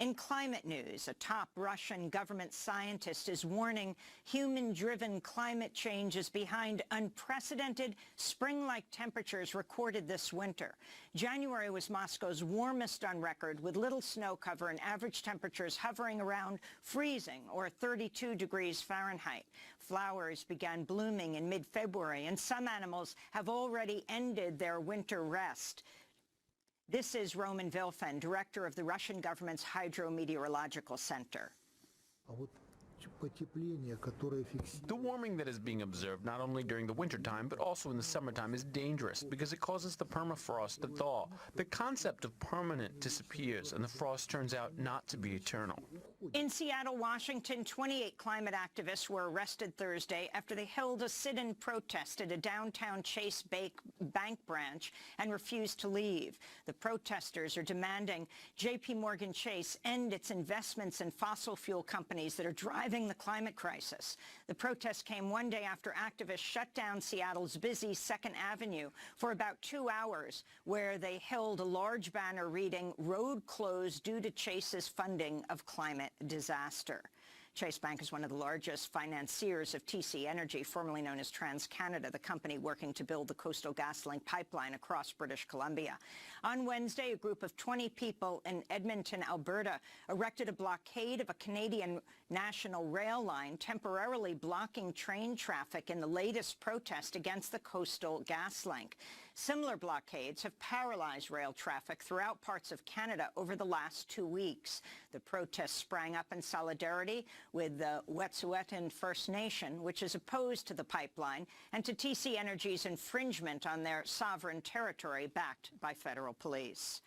In climate news, a top Russian government scientist is warning human-driven climate change is behind unprecedented spring-like temperatures recorded this winter. January was Moscow's warmest on record, with little snow cover and average temperatures hovering around freezing, or 32 degrees Fahrenheit. Flowers began blooming in mid-February, and some animals have already ended their winter rest. This is Roman Vilfen, director of the Russian government's Hydrometeorological Center. The warming that is being observed not only during the wintertime but also in the summertime is dangerous because it causes the permafrost to thaw. The concept of permanent disappears and the frost turns out not to be eternal. In Seattle, Washington, 28 climate activists were arrested Thursday after they held a sit-in protest at a downtown Chase Bank branch and refused to leave. The protesters are demanding J.P. Morgan Chase end its investments in fossil fuel companies that are driving the climate crisis. The protest came one day after activists shut down Seattle's busy 2nd Avenue for about 2 hours, where they held a large banner reading, "Road closed due to Chase's funding of climate disaster." Chase Bank is one of the largest financiers of TC Energy, formerly known as TransCanada, the company working to build the Coastal GasLink pipeline across British Columbia. On Wednesday, a group of 20 people in Edmonton, Alberta, erected a blockade of a Canadian national rail line, temporarily blocking train traffic in the latest protest against the Coastal GasLink. Similar blockades have paralyzed rail traffic throughout parts of Canada over the last 2 weeks. The protests sprang up in solidarity with the Wet'suwet'en First Nation, which is opposed to the pipeline, and to TC Energy's infringement on their sovereign territory backed by federal police.